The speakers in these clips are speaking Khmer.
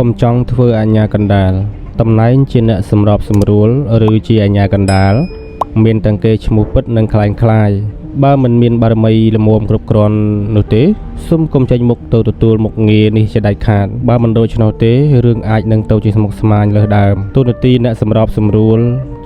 កុំចង់ធ្វើអាញាកណ្ដាលតំណែងជាអ្នកសម្របសម្រួលឬជាអាញាកណ្ដាលមានទាំងគេឈ្មោះពិតនិងคล้ายបើមិនមានបារមីល្មមគ្រប់គ្រាន់នោះទេសូមកុំចេញមុខទៅទទួលមុខងារនេះជាដាច់ខាតបើមិនដូច្នោះទេរឿងអាចនឹងទៅជាស្មុគស្មាញលើសដើមទូនាទីអ្នកសម្របសម្រួល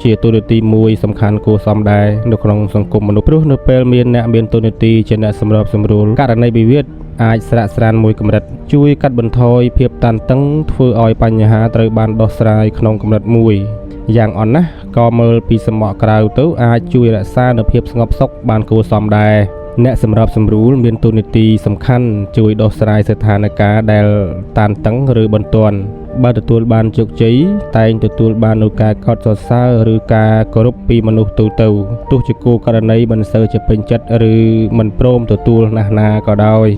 ជាទូនាទីមួយសំខាន់គួរសមដែរនៅក្នុងសង្គមមនុស្សព្រោះនៅពេលមានអ្នកមានទូនាទីជាអ្នកសម្របសម្រួលករណីវិវាទអាចស្រាកស្រានមួយកម្រិតជួយកាត់បន្ថយភាពតានតឹងធ្វើឲ្យបញ្ហាត្រូវបានដោះស្រាយក្នុងកម្រិតមួយយ៉ាងអន់ណាស់ក៏មើលពីសំបកក្រៅទៅអាចជួយរក្សានូវភាពស្ងប់សុខបានគួរសមដែរអ្នកសម្របសម្រួលមានតួនាទីសំខាន់ជួយដោះស្រាយស្ថានភាពដែលតានតឹងឬបន្ទាន់បើទទួលបានជោគជ័យតែងទទួលបាននូវការកោតសរសើរឬការគោរពពីមនុស្សទូទៅទោះជាគោលករណីមិនសូវជាពេញចិត្តឬមិនព្រមទទួលណាស់ណាក៏ដោយ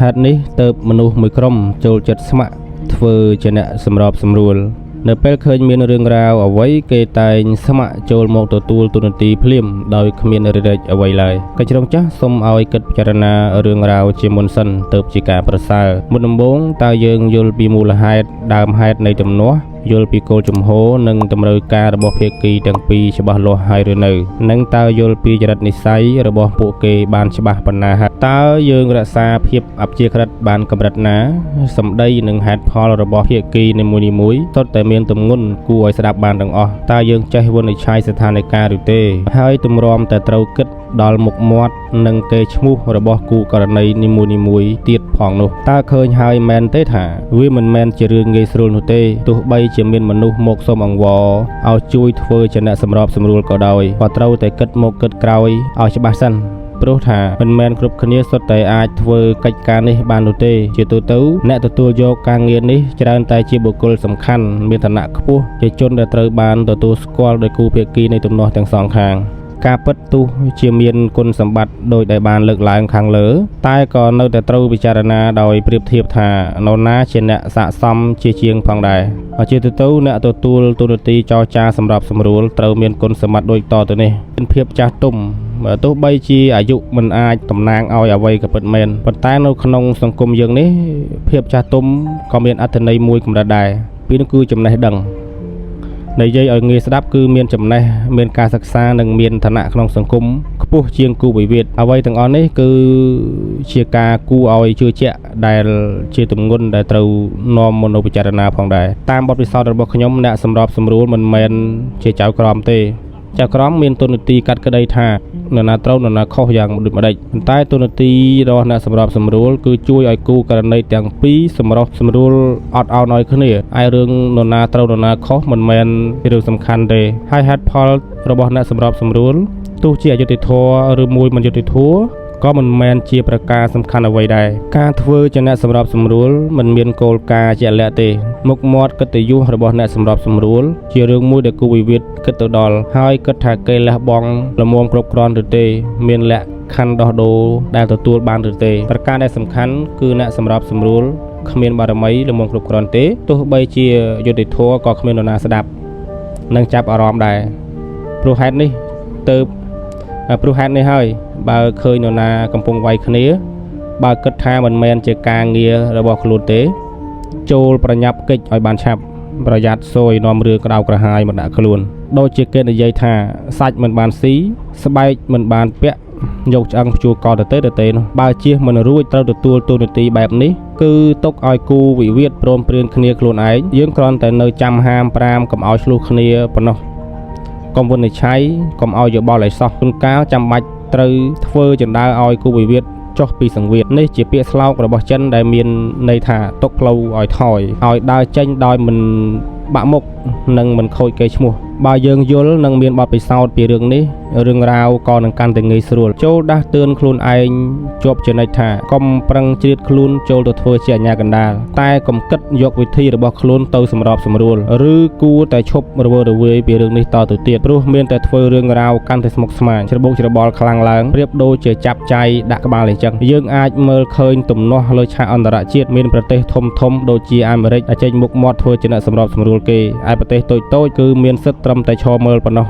ហេតុនេះទើបមនុស្សមួយក្រុមចូលចិត្តស្ម័គ្រធ្វើជាអ្នកសម្របសម្រួលនៅពេលឃើញមានរឿងរ៉ាវអ្វីគេតែងស្ម័គ្រចូលមកទទួលទូនាទីភ្លាមដោយគ្មានរិទ្ធិអ្វីឡើយកញ្ជ្រោងចាស់សូមឲ្យគិតពិចារណារឿងរ៉ាវជាមុនសិនទើបជាការប្រសើរមុនដំបូងតើយើងយល់ពីមូលហេតុដើមហេតុនៃទំនាស់យល់ពីគោលជំហរនិងតម្រូវការរបស់ភាគីទាំងពីរច្បាស់លាស់ហើយឬនៅនិងតើយល់ពីចរិតនិស្ស័យរបស់ពួកគេបានច្បាស់ប៉ុណ្ណាហើយតើយើងរក្សាភាពអព្យាក្រឹតបានកម្រិតណាសម្ដីនិងហេតុផលរបស់ភាគីនីមួយៗសុទ្ធតែមានទម្ងន់គួរឲ្យស្ដាប់បានទាំងអស់តើយើងចេះវិនិច្ឆ័យស្ថានភាពឬទេហើយទម្រាំតែត្រូវគិតដល់មុខមាត់និងកេរ្តិ៍ឈ្មោះរបស់គូករណីនីមួយៗទៀតផងនោះតើឃើញហើយមែនទេថាវាមិនមែនជារឿងងាយស្រួលនោះទេទោះបីជាមានមនុស្សមកសុំអង្វរឲ្យជួយធ្វើជាអ្នកសម្របសម្រួលក៏ដោយក៏ត្រូវតែគិតមកគិតក្រោយឲ្យច្បាស់សិនព្រោះថាមិនមែនគ្រប់គ្នាសុទ្ធតែអាចធ្វើកិច្ចការនេះបាននោះទេជាទូទៅអ្នកទទួលយកការងារនេះច្រើនតែជាបុគ្គលសំខាន់មានឋានៈខ្ពស់ជាជនដែលត្រូវបានទទួលស្គាល់ដោយគូភាគីនៃទំនាស់ទាំងសងខាងការពិតទោះជាមានគុណសម្បត្តិដោយដែលបានលើកឡើងខាងលើតែក៏នៅតែត្រូវពិចារណាដោយប្រៀបធៀបថានរណាជាអ្នកស័ក្តិសមជាជាងផងដែរជាទូទៅអ្នកទទួលទូនាទីចរចាសម្រាប់សម្រួលត្រូវមានគុណសម្បត្តិដូចតទៅនេះមានភាពចាស់ទុំទោះបីជាអាយុមិនអាចតំណាងឲ្យអ្វីក៏ពិតមែនប៉ុន្តែនៅក្នុងសង្គមយើងនេះភាពចាស់ទុំក៏មានអត្ថន័យមួយកម្រិតដែរពីនោះគឺចំណេះដឹងនិយាយឲ្យងាយស្ដាប់គឺមានចំណេះមានការសិក្សានិងមានឋានៈក្នុងសង្គមខ្ពស់ជាងគូវិវាទអ្វីទាំងអស់នេះគឺជាការគួរឲ្យជឿជាក់ដែលជាទម្ងន់ដែលត្រូវនាំមកនៅពិចារណាផងដែរតាមបទពិសោធន៍របស់ខ្ញុំអ្នកសម្របសម្រួលមិនមែនជាចៅក្រមទេចៅក្រមមានទូនាទីកាត់ក្តីថានរណាត្រូវនរណាខុសយ៉ាងដូចម្ដេចប៉ុន្តែទូនាទីរបស់អ្នកសម្របសម្រួលគឺជួយឲ្យគូករណីទាំងពីរសម្របសម្រួលអត់ឱនឲ្យគ្នាឯរឿងនរណាត្រូវនរណាខុសមិនមែនជារឿងសំខាន់ទេហើយហេតុផលរបស់អ្នកសម្របសម្រួលទោះជាអយុត្តិធម៌ឬមួយមិនយុត្តិធម៌ក៏មិនមែនជាប្រការសំខាន់អ្វីដែរការធ្វើជាអ្នកសម្របសម្រួលមិនមានគោលការណ៍ជាក់លាក់ទេមុខមាត់កិត្តិយសរបស់អ្នកសម្របសម្រួលជារឿងមួយដែលគូវិវាទគិតទៅដល់ហើយគិតថាគេលះបង់ល្មមគ្រប់គ្រាន់ឬទេមានលក្ខខណ្ឌដោះដូរដែលទទួលបានឬទេប្រការដែលសំខាន់គឺអ្នកសម្របសម្រួលគ្មានបារមីល្មមគ្រប់គ្រាន់ទេទោះបីជាយុត្តិធម៌ក៏គ្មាននរណាស្ដាប់និងចាប់អារម្មណ៍ដែរព្រោះហេតុនេះហើយបើឃើញនរណាកំពុងវាយគ្នាបើគិតថាមិនមែនជាការងាររបស់ខ្លួនទេចូលប្រញាប់កិច្ចឲ្យបានឆាប់ប្រយ័ត្នសួយនាំរឿងក្តៅក្រហាយមកដាក់ខ្លួនដូចជាគេនិយាយថាសាច់មិនបានស៊ីស្បែកមិនបានពាក់យកឆ្អឹងភ្ជួរកទៅនោះបើជៀសមិនរួចត្រូវទទួលទូនាទីបែបនេះគឺទុកឲ្យគូវិវាទព្រមព្រៀងគ្នាខ្លួនឯងយើងគ្រាន់តែនៅចាំហាមប្រាមកុំឲ្យឆ្លោះគ្នាប៉ុណ្ណោះកុំវិនិច្ឆ័យកុំឲ្យយោបល់ឲ្យសោះជួនកាលចាំបាច់ត្រូវធ្វើចណ្ដើរឲ្យគូវិវាទចុះពីសង្វៀតនេះជាពាក្យស្លោករបស់ចិនដែលមានន័យថាទុកផ្លូវឲ្យថយឲ្យដើរចេញដោយមិនបាក់មុខនិងមិនខូចកេរ្តិ៍ឈ្មោះបើយើងយល់និងមានបទពិសោធន៍ពីរឿងនេះរឿងរ៉ាវក៏នឹងកាន់តែងាយស្រួលចូលដាស់តឿនខ្លួនឯងជាប់ចំណិចថាកុំប្រឹងជ្រៀតខ្លួនចូលទៅធ្វើជាអាញាកណ្ដាលតែកុំគិតយកវិធីរបស់ខ្លួនទៅសម្របសម្រួលឬគួរតែឈប់រវើរវាយពីរឿងនេះតទៅទៀតព្រោះមានតែធ្វើរឿងរ៉ាវកាន់តែស្មុគស្មាញច្របូកច្របល់ខ្លាំងឡើងប្រៀបដូចជាចាប់ចៃដាក់ក្បាលអញ្ចឹងយើងអាចមើលឃើញទំនាស់លើឆាកអន្តរជាតិមានប្រទេសធំដូចជាអាមេរិកអាចចេញមុខមាត់ធ្វើជាអ្នកសម្របសម្រួលគេឯប្រទេសតូចៗគឺមានសិទ្ធិត្រឹមតែឈរមើលប៉ុណ្ណោះ